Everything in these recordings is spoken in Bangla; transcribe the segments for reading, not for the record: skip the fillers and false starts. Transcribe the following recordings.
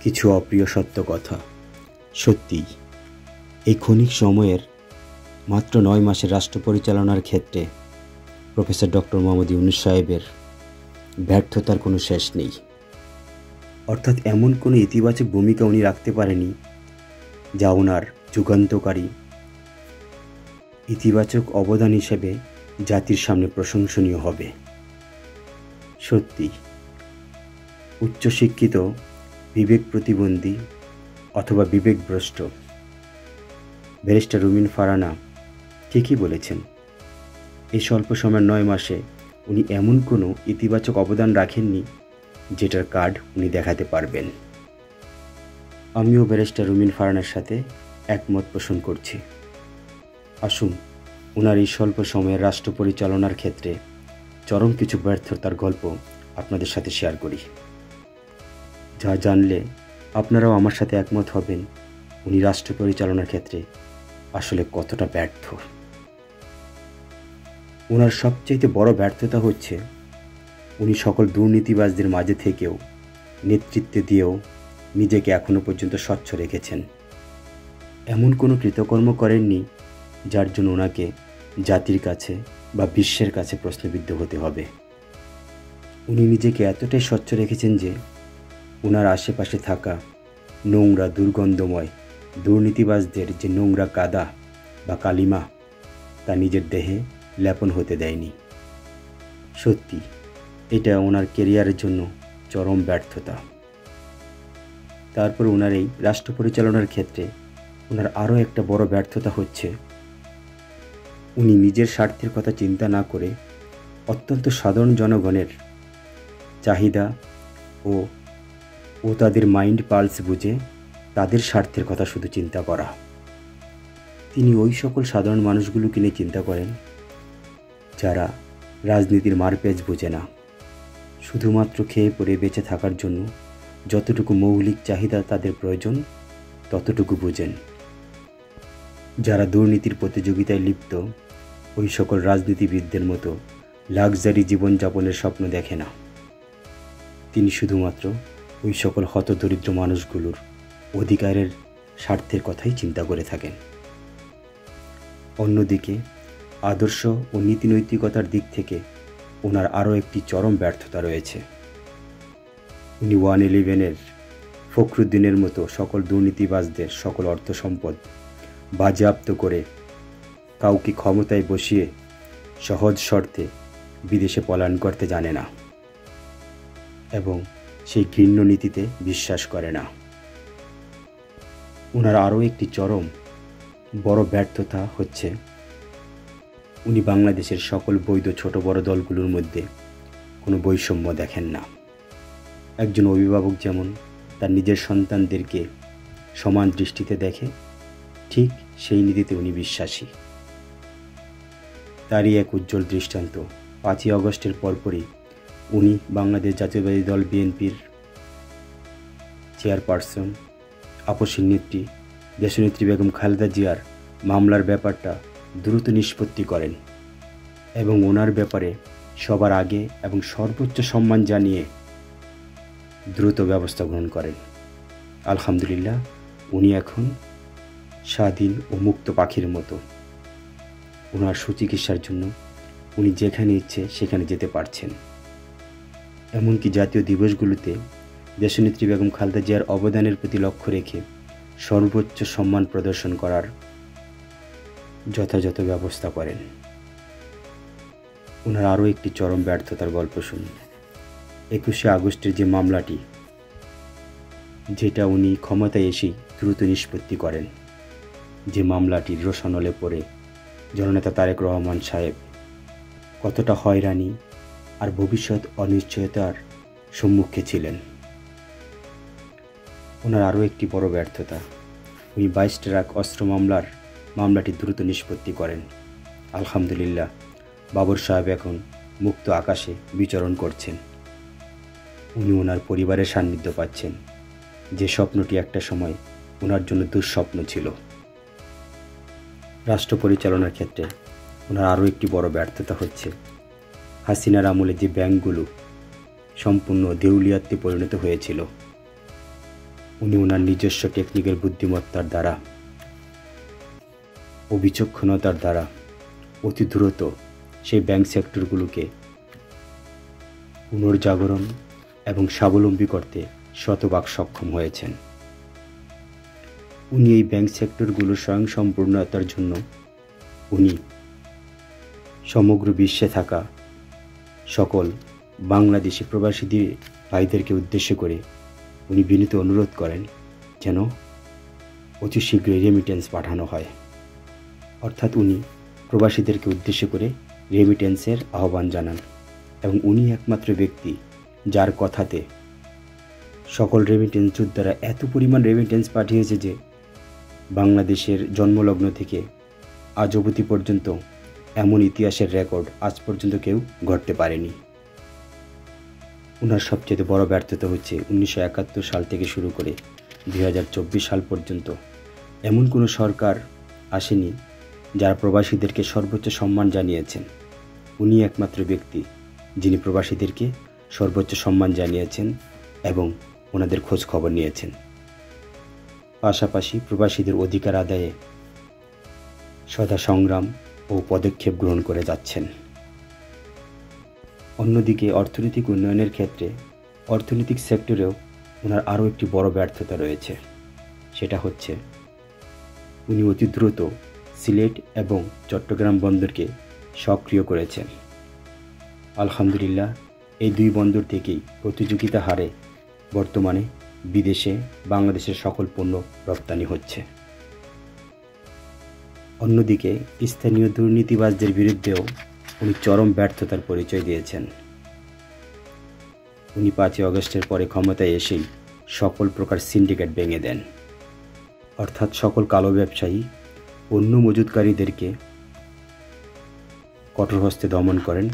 কিছু অপ্রিয় সত্য কথা। সত্যিই এই ক্ষণিক সময়ের মাত্র 9 মাসের রাষ্ট্র পরিচালনার ক্ষেত্রে প্রফেসর ডক্টর মোহাম্মদ ইউনূস সাহেবের ব্যর্থতার কোনো শেষ নেই। অর্থাৎ এমন কোনো ইতিবাচক ভূমিকা উনি রাখতে পারেনি যা ওনার যুগান্তকারী ইতিবাচক অবদান হিসেবে জাতির সামনে প্রশংসনীয় হবে। সত্যি উচ্চশিক্ষিত, বিবেক প্রতিবন্ধী অথবা বিবেকভ্রষ্ট ব্যারিস্টার রুমিন ফারহানা ঠিকই বলেছেন, এই স্বল্প সময়ের 9 মাসে উনি এমন কোনো ইতিবাচক অবদান রাখেননি যেটার কার্ড উনি দেখাতে পারবেন। আমিও ব্যারিস্টার রুমিন ফারহানার সাথে একমত পোষণ করছি। আসুন ওনার এই স্বল্প সময়ের রাষ্ট্র পরিচালনার ক্ষেত্রে চরম কিছু ব্যর্থতার গল্প আপনাদের সাথে শেয়ার করি, যা জানলে আপনারাও আমার সাথে একমত হবেন উনি রাষ্ট্র পরিচালনার ক্ষেত্রে আসলে কতটা ব্যর্থ। ওনার সবচেয়ে বড় ব্যর্থতা হচ্ছে উনি সকল দুর্নীতিবাজদের মাঝে থেকেও, নেতৃত্ব দিয়েও নিজেকে এখনো পর্যন্ত স্বচ্ছ রেখেছেন। এমন কোনো কৃতকর্ম করেননি যার জন্য ওনাকে জাতির কাছে বা বিশ্বের কাছে প্রশ্নবিদ্ধ হতে হবে। উনি নিজেকে এতটাই স্বচ্ছ রেখেছেন যে ওনার আশেপাশে থাকা নোংরা, দুর্গন্ধময় দুর্নীতিবাজদের যে নোংরা কাদা বা কালিমা তা নিজের দেহে লেপন হতে দেয়নি। সত্যি এটা ওনার কেরিয়ারের জন্য চরম ব্যর্থতা। তারপর ওনার এই রাষ্ট্র পরিচালনার ক্ষেত্রে ওনার আরও একটা বড় ব্যর্থতা হচ্ছে উনি নিজের স্বার্থের কথা চিন্তা না করে অত্যন্ত সাধারণ জনগণের চাহিদা ও তাদের মাইন্ড পালস বুঝে তাদের স্বার্থের কথা শুধু চিন্তা করা। তিনি ওই সকল সাধারণ মানুষগুলোকে নিয়ে চিন্তা করেন যারা রাজনীতির মারপ্যাঁচ বোঝে না, শুধুমাত্র খেয়ে পরে বেঁচে থাকার জন্য যতটুকু মৌলিক চাহিদা তাদের প্রয়োজন ততটুকু বোঝেন। যারা দুর্নীতির প্রতিযোগিতায় লিপ্ত ওই সকল রাজনীতিবিদদের মতো লাক্সারি জীবনযাপনের স্বপ্ন দেখে না। তিনি শুধুমাত্র ওই সকল হতদরিদ্র মানুষগুলোর অধিকারের স্বার্থের কথাই চিন্তা করে থাকেন। অন্যদিকে আদর্শ ও নীতিনৈতিকতার দিক থেকে ওনার আরও একটি চরম ব্যর্থতা রয়েছে। উনি 111-এর ফখরুদ্দিনের মতো সকল দুর্নীতিবাজদের সকল অর্থ সম্পদ বাজেয়াপ্ত করে কাউকে ক্ষমতায় বসিয়ে সহজ শর্তে বিদেশে পলায়ন করতে জানে না এবং সেই ঘৃণ্য নীতিতে বিশ্বাস করে না। ওনার আরও একটি চরম বড় ব্যর্থতা হচ্ছে উনি বাংলাদেশের সকল বৈধ ছোট বড় দলগুলোর মধ্যে কোনো বৈষম্য দেখেন না। একজন অভিভাবক যেমন তার নিজের সন্তানদেরকে সমান দৃষ্টিতে দেখে, ঠিক সেই নীতিতে উনি বিশ্বাসী। তারই এক উজ্জ্বল দৃষ্টান্ত 5ই আগস্টের পরপরই উনি বাংলাদেশ জাতীয়তাবাদী দল বিএনপির চেয়ারপারসন, আপসীর নেত্রী দেশনেত্রী বেগম খালেদা জিয়ার মামলার ব্যাপারটা দ্রুত নিষ্পত্তি করেন এবং ওনার ব্যাপারে সবার আগে এবং সর্বোচ্চ সম্মান জানিয়ে দ্রুত ব্যবস্থা গ্রহণ করেন। আলহামদুলিল্লাহ, উনি এখন স্বাধীন ও মুক্ত পাখির মতো। ওনার সুচিকিৎসার জন্য উনি যেখানে ইচ্ছে সেখানে যেতে পারছেন। এমনকি জাতীয় দিবসগুলোতে দেশনেত্রী বেগম খালেদা জিয়ার অবদানের প্রতি লক্ষ্য রেখে সর্বোচ্চ সম্মান প্রদর্শন করার যথাযথ ব্যবস্থা করেন। ওনার আরও একটি চরম ব্যর্থতার গল্প শুনুন। 21শে আগস্টের যে মামলাটি, যেটা উনি ক্ষমতায় এসেই দ্রুত নিষ্পত্তি করেন, যে মামলাটির রোশানলে পড়ে জননেতা তারেক রহমান সাহেব কতটা হয়রানি আর ভবিষ্যৎ অনিশ্চয়তার সম্মুখে ছিলেন। ওনার আরও একটি বড় ব্যর্থতা, উনি 22 ট্রাক অস্ত্র মামলাটি দ্রুত নিষ্পত্তি করেন। আলহামদুলিল্লাহ, বাবর সাহেব এখন মুক্ত আকাশে বিচরণ করছেন। উনি ওনার পরিবারের সান্নিধ্য পাচ্ছেন, যে স্বপ্নটি একটা সময় ওনার জন্য দুঃস্বপ্ন ছিল। রাষ্ট্র পরিচালনার ক্ষেত্রে ওনার আরও একটি বড় ব্যর্থতা হচ্ছে হাসিনার আমলে যে ব্যাংকগুলো সম্পূর্ণ দেউলিয়াতে পরিণত হয়েছিল, উনি ওনার নিজস্ব টেকনিক্যাল বুদ্ধিমত্তার দ্বারা ও বিচক্ষণতার দ্বারা অতি দ্রুত সেই ব্যাংক সেক্টরগুলোকে পুনর্জাগরণ এবং স্বাবলম্বী করতে শতভাগ সক্ষম হয়েছেন। উনি এই ব্যাংক সেক্টরগুলোর স্বয়ংসম্পূর্ণতার জন্য উনি সমগ্র বিশ্বে থাকা সকল বাংলাদেশি প্রবাসী ভাইদেরকে উদ্দেশ্য করে উনি বিনীত অনুরোধ করেন যেন অতি শীঘ্রই রেমিটেন্স পাঠানো হয়। অর্থাৎ উনি প্রবাসীদেরকে উদ্দেশ্য করে রেমিটেন্সের আহ্বান জানান এবং উনি একমাত্র ব্যক্তি যার কথাতে সকল রেমিটেন্স যোদ্ধারা এত পরিমাণ রেমিটেন্স পাঠিয়েছে যে বাংলাদেশের জন্মলগ্ন থেকে আজ অবধি পর্যন্ত এমন ইতিহাসের রেকর্ড আজ পর্যন্ত কেউ গড়তে পারেনি। ওনার সবচেয়ে বড় ব্যর্থতা হচ্ছে 1971 সাল থেকে শুরু করে 2024 সাল পর্যন্ত এমন কোনো সরকার আসেনি যারা প্রবাসীদেরকে সর্বোচ্চ সম্মান জানিয়েছেন। উনি একমাত্র ব্যক্তি যিনি প্রবাসীদেরকে সর্বোচ্চ সম্মান জানিয়েছেন এবং ওনাদের খোঁজ খবর নিয়েছেন, পাশাপাশি প্রবাসীদের অধিকার আদায়ে সদা সংগ্রাম ও পদক্ষেপ গ্রহণ করে যাচ্ছেন। অন্যদিকে অর্থনৈতিক উন্নয়নের ক্ষেত্রে অর্থনৈতিক সেক্টরেও ওনার আরও একটি বড় ব্যর্থতা রয়েছে। সেটা হচ্ছে উনি অতি দ্রুত সিলেট এবং চট্টগ্রাম বন্দরকে সক্রিয় করেছেন। আলহামদুলিল্লাহ, এই দুই বন্দর থেকেই প্রতিযোগিতা হারে বর্তমানে বিদেশে বাংলাদেশের সকল পণ্য রপ্তানি হচ্ছে। অন্যদিকে স্থানীয় দুর্নীতিবাজদের বিরুদ্ধেও উনি চরম ব্যর্থতার পরিচয় দিয়েছেন। উনি 5ই আগস্টের পরে ক্ষমতায় এসেই সকল প্রকার সিন্ডিকেট ভেঙে দেন, অর্থাৎ সকল কালো ব্যবসায়ী পণ্য মজুতকারীদেরকে কঠোর হস্তে দমন করেন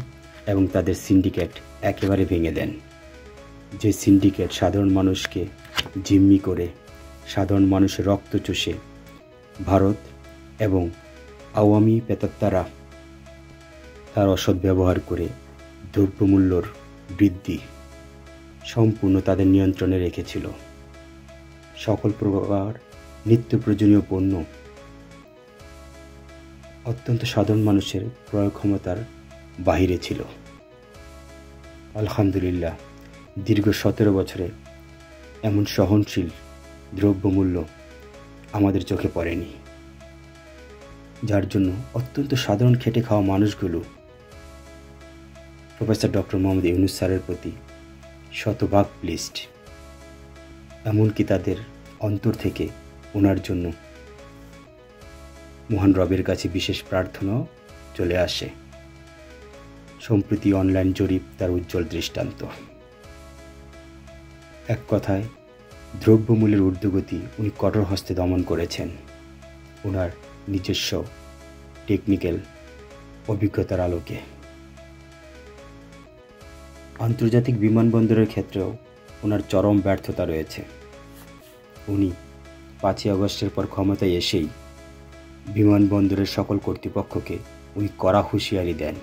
এবং তাদের সিন্ডিকেট একেবারে ভেঙে দেন। যে সিন্ডিকেট সাধারণ মানুষকে জিম্মি করে সাধারণ মানুষের রক্ত চুষে ভারত এবং আওয়ামী পেতাত্তারা তার অসৎ ব্যবহার করে দ্রব্যমূল্যর বৃদ্ধি সম্পূর্ণ তাদের নিয়ন্ত্রণে রেখেছিল। সকল প্রকার নিত্য প্রয়োজনীয় পণ্য অত্যন্ত সাধারণ মানুষের ক্রয় ক্ষমতার বাহিরে ছিল। আলহামদুলিল্লাহ, দীর্ঘ 17 বছরে এমন সহনশীল দ্রব্যমূল্য আমাদের চোখে পড়েনি, যার জন্য অত্যন্ত সাধারণ খেটে খাওয়া মানুষগুলো প্রফেসর ডক্টর মোহাম্মদ ইউনূস স্যারের প্রতি শতভাগ প্লিজড। এমনকি তাদের অন্তর থেকে ওনার জন্য মহান রবের কাছে বিশেষ প্রার্থনাও চলে আসে। সম্প্রতি অনলাইন জরিপ তার উজ্জ্বল দৃষ্টান্ত। এক কথায় দ্রব্যমূল্যের ঊর্ধ্বগতি উনি কঠোর হস্তে দমন করেছেন ওনার নিজস্ব টেকনিক্যাল অভিজ্ঞতার আলোকে। আন্তর্জাতিক বিমানবন্দরের ক্ষেত্রেও ওনার চরম ব্যর্থতা রয়েছে। উনি 5ই আগস্টের পর ক্ষমতায় এসেই বিমানবন্দরের সকল কর্তৃপক্ষকে উনি কড়া হুঁশিয়ারি দেন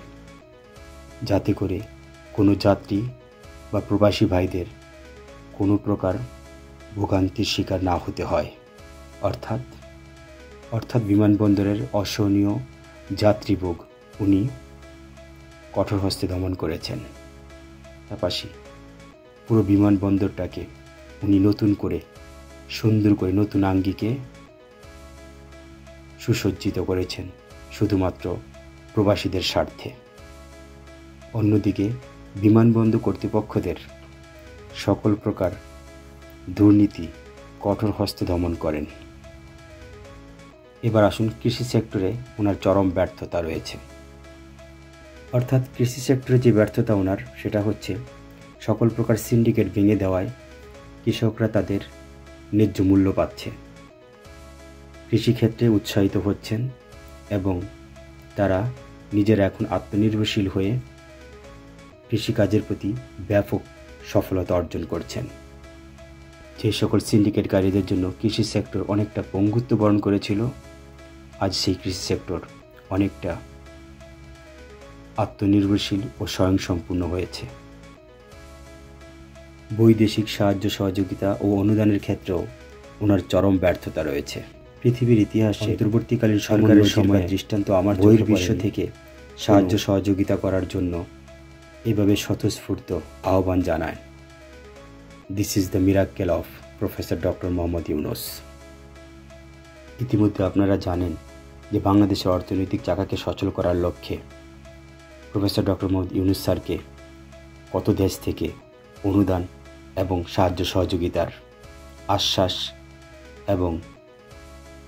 যাতে করে কোনো যাত্রী বা প্রবাসী ভাইদের কোনো প্রকার ভোগান্তির শিকার না হতে হয়। অর্থাৎ বিমানবন্দরের অসহনীয় যাত্রীভোগ উনি কঠোর হস্তে দমন করেছেন। পাশাপাশি পুরো বিমানবন্দরটাকে উনি নতুন করে সুন্দর করে নতুন আঙ্গিকে সুসজ্জিত করেছেন শুধুমাত্র প্রবাসীদের স্বার্থে। অন্যদিকে বিমানবন্দর কর্তৃপক্ষদের সকল প্রকার দুর্নীতি কঠোর হস্তে দমন করেন। এবার আসুন কৃষি সেক্টরে ওনার চরম ব্যর্থতা রয়েছে। অর্থাৎ কৃষি সেক্টরে যে ব্যর্থতা ওনার, সেটা হচ্ছে সকল প্রকার সিন্ডিকেট ভেঙে দেওয়ায় কৃষকরা তাদের ন্যায্য মূল্য পাচ্ছে, কৃষিক্ষেত্রে উৎসাহিত হচ্ছেন এবং তারা নিজেরা এখন আত্মনির্ভরশীল হয়ে কৃষিকাজের প্রতি ব্যাপক সফলতা অর্জন করছেন। যে সকল সিন্ডিকেটকারীদের জন্য কৃষি সেক্টর অনেকটা পঙ্গুত্ব বরণ করেছিল, আজ সেই কৃষি সেক্টর অনেকটা আত্মনির্ভরশীল ও স্বয়ংসম্পূর্ণ হয়েছে। বৈদেশিক সাহায্য সহযোগিতা ও অনুদানের ক্ষেত্রেও ওনার চরম ব্যর্থতা রয়েছে। পৃথিবীর ইতিহাসে অন্তর্বর্তীকালীন সরকারের সময় দৃষ্টান্ত আমার বহির্বিশ্ব থেকে সাহায্য সহযোগিতা করার জন্য এভাবে স্বতঃস্ফূর্ত আহ্বান জানায়। This is the miracle of professor doctor Mohammad Yunus. ইতিমধ্যে আপনারা জানেন যে বাংলাদেশের অর্থনৈতিক চাকাকে সচল করার লক্ষ্যে প্রফেসর ডক্টর মোহাম্মদ ইউনূস স্যারকে কত দেশ থেকে অনুদান এবং সাহায্য সহযোগিতার আশ্বাস এবং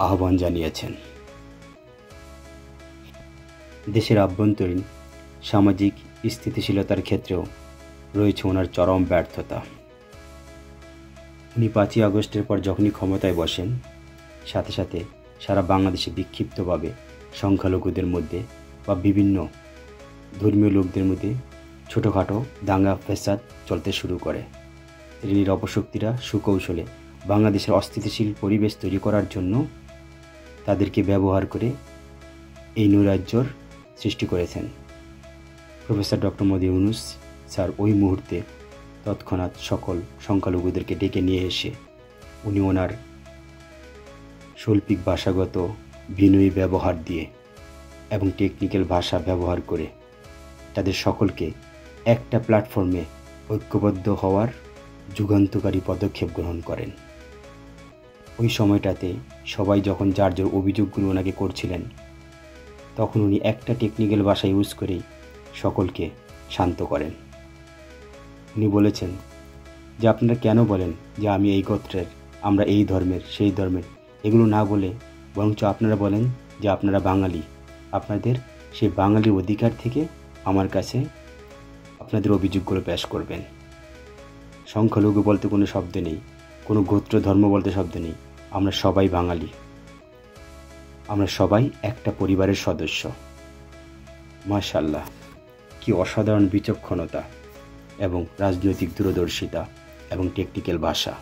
আহ্বান জানিয়েছেন। দেশের আভ্যন্তরীণ সামাজিক স্থিতিশীলতার ক্ষেত্রেও রয়েছে ওনার চরম ব্যর্থতা। উনি 5ই আগস্টের পর যখনই ক্ষমতায় বসেন, সাথে সাথে সারা বাংলাদেশে বিক্ষিপ্তভাবে সংখ্যালঘুদের মধ্যে বা বিভিন্ন ধর্মীয় লোকদের মধ্যে ছোটোখাটো দাঙ্গা ফ্যাসাদ চলতে শুরু করে। শ্রেণীর অপশক্তিরা সুকৌশলে বাংলাদেশের অস্থিতিশীল পরিবেশ তৈরি করার জন্য তাদেরকে ব্যবহার করে এই নৈরাজ্যর সৃষ্টি করেছেন। Professor doctor Mohammad Yunus sir ওই মুহূর্তে তৎক্ষণাৎ সকল সংখ্যালঘুদেরকে ডেকে নিয়ে এসে উনি ওনার শৈল্পিক ভাষাগত বিনয়ী ব্যবহার দিয়ে এবং টেকনিক্যাল ভাষা ব্যবহার করে তাদের সকলকে একটা প্ল্যাটফর্মে ঐক্যবদ্ধ হওয়ার যুগান্তকারী পদক্ষেপ গ্রহণ করেন। ওই সময়টাতে সবাই যখন যার যার অভিযোগগুলো ওনাকে করছিলেন, তখন উনি একটা টেকনিক্যাল ভাষা ইউজ করেই সকলকে শান্ত করেন। উনি বলেছেন যে আপনারা কেন বলেন যে আমি এই গোত্রের, আমরা এই ধর্মের, সেই ধর্মের, এগুলো না বলে বরঞ্চ আপনারা বলেন যে আপনারা বাঙালি, আপনাদের সেই বাঙালির অধিকার থেকে আমার কাছে আপনাদের অভিযোগগুলো পেশ করবেন। সংখ্যালঘু বলতে কোনো শব্দ নেই, কোনো গোত্র ধর্ম বলতে শব্দ নেই, আমরা সবাই বাঙালি, আমরা সবাই একটা পরিবারের সদস্য। মাশাআল্লাহ, কি অসাধারণ বিচক্ষণতা এবং রাজনৈতিক দূরদর্শিতা এবং টেকনিক্যাল ভাষা।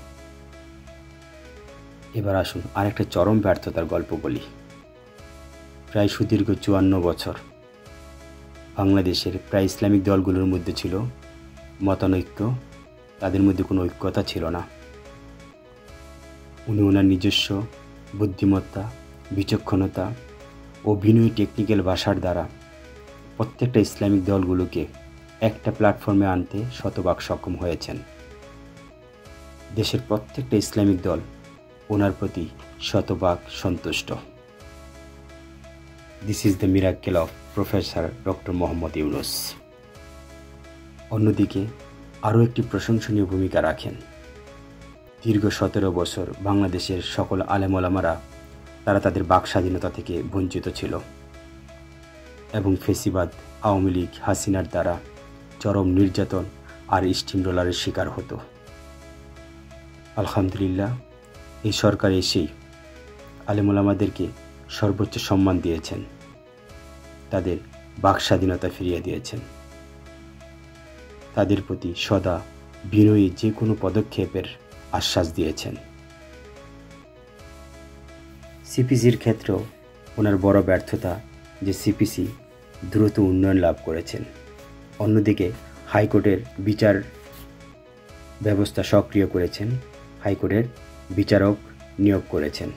এবার আসুন আরেকটা চরম ব্যর্থতার গল্প বলি। প্রায় সুদীর্ঘ 54 বছর বাংলাদেশের প্রায় ইসলামিক দলগুলোর মধ্যে ছিল মতানৈক্য, তাদের মধ্যে কোনো ঐক্যতা ছিল না। উনি ওনার নিজস্ব বুদ্ধিমত্তা, বিচক্ষণতা ও বিনয়ী টেকনিক্যাল ভাষার দ্বারা প্রত্যেকটা ইসলামিক দলগুলোকে একটা প্ল্যাটফর্মে আনতে শতভাগ সক্ষম হয়েছেন। দেশের প্রত্যেকটা ইসলামিক দল ওনার প্রতি শতভাগ সন্তুষ্ট। This is the miracle of professor doctor Mohammad Yunus. অন্যদিকে আরও একটি প্রশংসনীয় ভূমিকা রাখেন। দীর্ঘ 17 বছর বাংলাদেশের সকল আলেম ওলামারা তারা তাদের বাক স্বাধীনতা থেকে বঞ্চিত ছিল এবং ফেসিবাদ, আওয়ামী লীগ, হাসিনার দ্বারা চরম নির্যাতন আর স্টিমরোলারের শিকার হতো। আলহামদুলিল্লাহ, এই সরকার এসেই আলেম ওলামাদেরকে সর্বোচ্চ সম্মান দিয়েছেন, তাদের বাক স্বাধীনতা ফিরিয়ে দিয়েছেন, তাদের প্রতি সদা বিনয়ী যে কোনো পদক্ষেপের আশ্বাস দিয়েছেন। সিপিসির ক্ষেত্রেও ওনার বড় ব্যর্থতা যে সিপিসি দ্রুত উন্নয়ন লাভ করেছেন। অন্যদিকে হাইকোর্টের বিচার ব্যবস্থা সক্রিয় করেছেন, হাইকোর্টের বিচারক নিয়োগ করেছেন।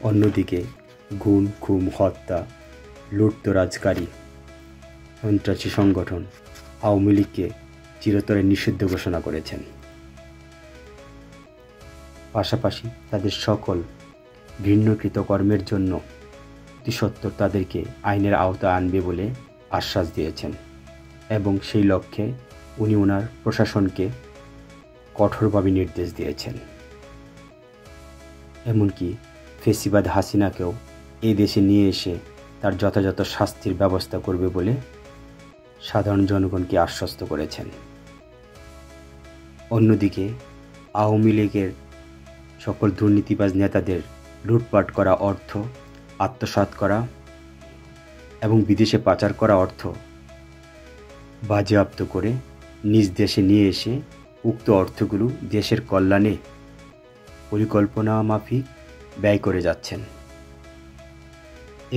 অন্যদিকে গুম, খুন, হত্যা, লুটতরাজকারী সন্ত্রাসী সংগঠন আওয়ামী লীগকে চিরতরে নিষিদ্ধ ঘোষণা করেছেন। পাশাপাশি তাদের সকল ঘৃণ্যকৃত কর্মের জন্য অতিসত্বর তাদেরকে আইনের আওতায় আনবে বলে আশ্বাস দিয়েছেন এবং সেই লক্ষ্যে উনি ওনার প্রশাসনকে কঠোরভাবে নির্দেশ দিয়েছেন। এমনকি ফেসিবাদ হাসিনাকেও এই দেশে নিয়ে এসে তার যথাযথ শাস্তির ব্যবস্থা করবে বলে সাধারণ জনগণকে আশ্বস্ত করেছেন। অন্যদিকে আওয়ামী লীগের সকল দুর্নীতিবাজ নেতাদের লুটপাট করা অর্থ আত্মসাৎ করা এবং বিদেশে পাচার করা অর্থ বাজেয়াপ্ত করে নিজ দেশে নিয়ে এসে উক্ত অর্থগুলো দেশের কল্যাণে পরিকল্পনা মাফিক ব্যয় করে যাচ্ছেন।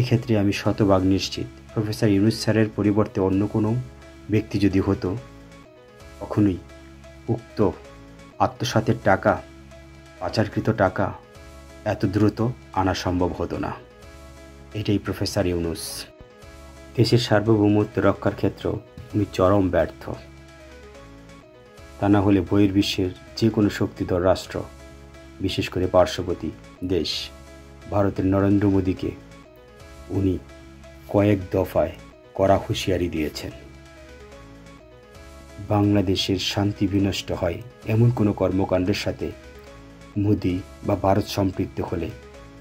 এক্ষেত্রে আমি শতভাগ নিশ্চিত প্রফেসর ইউনূস স্যারের পরিবর্তে অন্য কোনো ব্যক্তি যদি হতো, কখনোই উক্ত আত্মসাতের টাকা, পাচারকৃত টাকা এত দ্রুত আনা সম্ভব হতো না। এটাই প্রফেসর ইউনূস। দেশের সার্বভৌমত্ব রক্ষার ক্ষেত্রে উনি চরম ব্যর্থ। তা না হলে বহির্বিশ্বের যে কোনো শক্তিধর রাষ্ট্র, বিশেষ করে পার্শ্ববর্তী দেশ ভারতের নরেন্দ্র মোদীকে উনি কয়েক দফায় কড়া হুঁশিয়ারি দিয়েছেন। বাংলাদেশের শান্তি বিনষ্ট হয় এমন কোনো কর্মকাণ্ডের সাথে মোদি বা ভারত সম্পৃক্ত হলে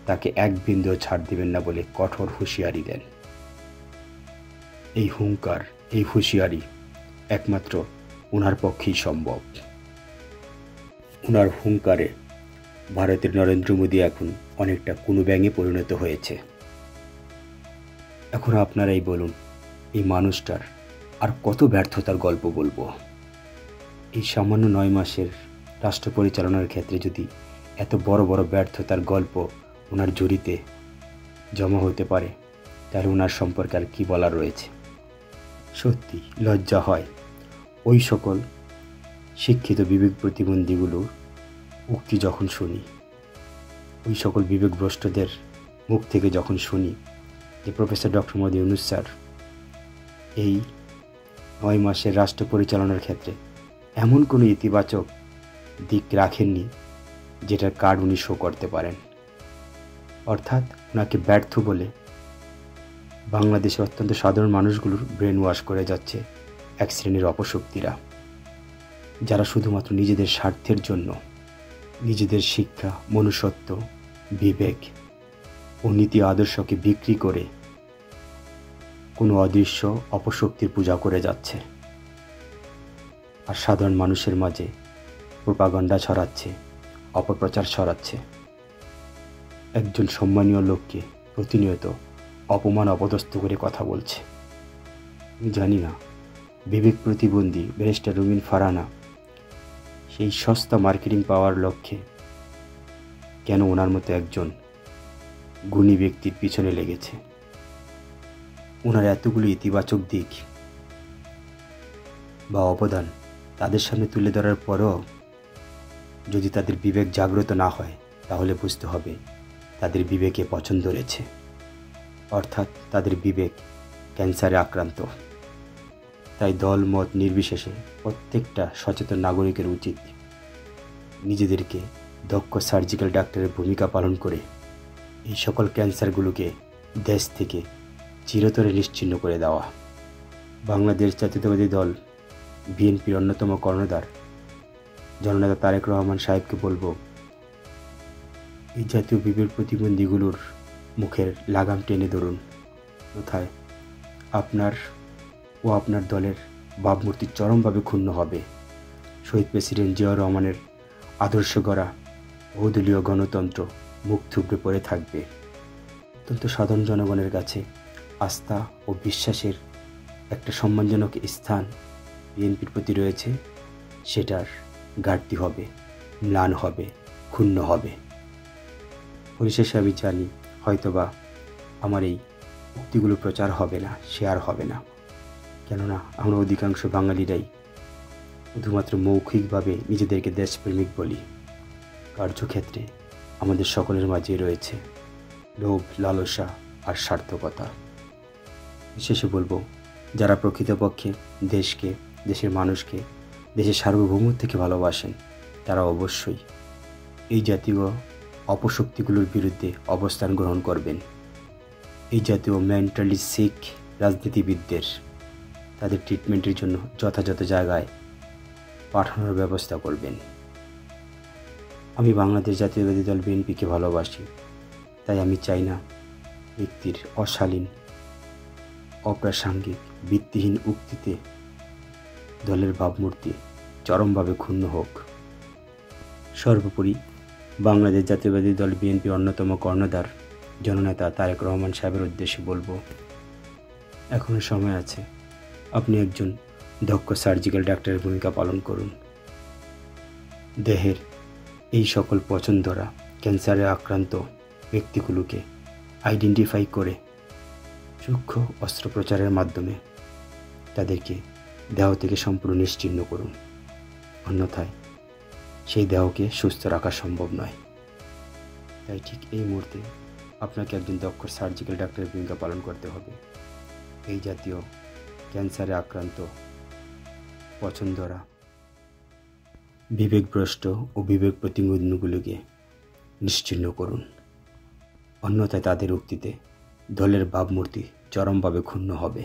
তাকে এক বিন্দুও ছাড় দিবেন না বলে কঠোর হুঁশিয়ারি দেন। এই হুঙ্কার, এই হুঁশিয়ারি একমাত্র ওনার পক্ষেই সম্ভব। ওনার হুঙ্কারে ভারতের নরেন্দ্র মোদী এখন অনেকটা কুনো ব্যাঙে পরিণত হয়েছে। এখন আপনারাই বলুন, এই মানুষটার আর কত ব্যর্থতার গল্প বলবো? এই সামান্য 9 মাসের রাষ্ট্র পরিচালনার ক্ষেত্রে যদি এত বড় বড় ব্যর্থতার গল্প ওনার জড়িতে জমা হতে পারে, তাহলে ওনার সম্পর্কে আর কী বলার রয়েছে? সত্যি লজ্জা হয় ওই সকল শিক্ষিত বিবেক প্রতিবন্ধীগুলোর উক্তি যখন শুনি, ওই সকল বিবেকভ্রষ্টদের মুখ থেকে যখন শুনি যে professor doctor Mohammad Yunus sir এই 9 মাসের রাষ্ট্র পরিচালনার ক্ষেত্রে এমন কোনো ইতিবাচক দিক রাখেননি যেটার কার্ড উনি শো করতে পারেন। অর্থাৎ ওনাকে ব্যর্থ বলে বাংলাদেশের অত্যন্ত সাধারণ মানুষগুলোর ব্রেন ওয়াশ করে যাচ্ছে এক শ্রেণীর অপশক্তিরা, যারা শুধুমাত্র নিজেদের স্বার্থের জন্য নিজেদের শিক্ষা, মনুষ্যত্ব, বিবেক ও নীতি আদর্শকে বিক্রি করে কোনো অদৃশ্য অপশক্তির পূজা করে যাচ্ছে, আর সাধারণ মানুষের মাঝে প্রোপাগান্ডা ছড়াচ্ছে, অপপ্রচার ছড়াচ্ছে। একজন সম্মানীয় লোককে প্রতিনিয়ত অপমান অপদস্থ করে কথা বলছে। আমি জানি না বিবেক প্রতিবন্ধী ব্যারিস্টার রুমিন ফারহানা সেই সস্তা মার্কেটিং পাওয়ার লক্ষ্যে কেন ওনার মতো একজন গুণী ব্যক্তির পিছনে লেগেছে। ওনার এতগুলো ইতিবাচক দিক বা অবদান তাদের সামনে তুলে ধরার পরও যদি তাদের বিবেক জাগ্রত না হয়, তাহলে বুঝতে হবে তাদের বিবেকে পছন্দ রয়েছে, অর্থাৎ তাদের বিবেক ক্যান্সারে আক্রান্ত। তাই দল মত নির্বিশেষে প্রত্যেকটা সচেতন নাগরিকের উচিত নিজেদেরকে দক্ষ সার্জিক্যাল ডাক্তারের ভূমিকা পালন করে এই সকল ক্যান্সারগুলোকে দেশ থেকে চিরতরে নিশ্চিহ্ন করে দেওয়া। বাংলাদেশ জাতীয়তাবাদী দল বিএনপির অন্যতম কর্ণধার জননেতা তারেক রহমান সাহেবকে বলবো, এই জাতীয় বিবেক প্রতিবন্ধীগুলোর মুখের লাগাম টেনে ধরুন। কোথায় আপনার ও আপনার দলের ভাবমূর্তি চরমভাবে ক্ষুণ্ণ হবে। শহীদ প্রেসিডেন্ট জিয়াউর রহমানের আদর্শ গড়া বহুদলীয় গণতন্ত্র মুখ থুবড়ে পড়ে থাকবে। অত্যন্ত সাধারণ জনগণের কাছে আস্থা ও বিশ্বাসের একটা সম্মানজনক স্থান বিএনপির প্রতি রয়েছে, সেটার ঘাটতি হবে, ম্লান হবে, ক্ষুণ্ণ হবে। পরিশেষে আমি জানি হয়তোবা আমার এই উক্তিগুলো প্রচার হবে না, শেয়ার হবে না, কেননা আমরা অধিকাংশ বাঙালিরাই শুধুমাত্র মৌখিকভাবে নিজেদেরকে দেশপ্রেমিক বলি। কার্যক্ষেত্রে আমাদের সকলের মাঝে রয়েছে লোভ, লালসা আর সার্থকতা। শেষে বলবো, যারা প্রকৃতপক্ষে দেশকে, দেশের মানুষকে, দেশের সার্বভৌমত্বকে ভালোবাসেন, তারা অবশ্যই এই জাতীয় অপশক্তিগুলোর বিরুদ্ধে অবস্থান গ্রহণ করবেন। এই জাতীয় মেন্টালি সিক রাজনীতিবিদদের তাদের ট্রিটমেন্টের জন্য যথাযথ জায়গায় পাঠানোর ব্যবস্থা করবেন। আমি বাংলাদেশ জাতীয়তাবাদী দল বিএনপিকে ভালোবাসি, তাই আমি চাই না ব্যক্তির অশালীন, অপ্রাসঙ্গিক, ভিত্তিহীন উক্তিতে দলের ভাবমূর্তি চরমভাবে ক্ষুণ্ণ হোক। সর্বোপরি বাংলাদেশ জাতীয়তাবাদী দল বিএনপির অন্যতম কর্ণধার জননেতা তারেক রহমান সাহেবের উদ্দেশ্যে বলবো, এখনও সময় আছে, আপনি একজন দক্ষ সার্জিক্যাল ডাক্তারের ভূমিকা পালন করুন। দেহের এই সকল পছন্দরা ক্যান্সারে আক্রান্ত ব্যক্তিগুলোকে আইডেন্টিফাই করে সূক্ষ্ম অস্ত্রোপচারের মাধ্যমে তাদেরকে দেহ থেকে সম্পূর্ণ নিশ্চিহ্ন করুন। অন্যথায় সেই দেহকে সুস্থ রাখা সম্ভব নয়। তাই ঠিক এই মুহূর্তে আপনাকে একজন দক্ষ সার্জিক্যাল ডাক্তারের ভূমিকা পালন করতে হবে। এই জাতীয় ক্যান্সারে আক্রান্ত পছন্দরা বিবেকভ্রষ্ট ও বিবেক প্রতিবন্ধীগুলোকে নিশ্চিহ্ন করুন। অন্যথায় তাদের উক্তিতে দলের ভাবমূর্তি চরমভাবে ক্ষুণ্ণ হবে।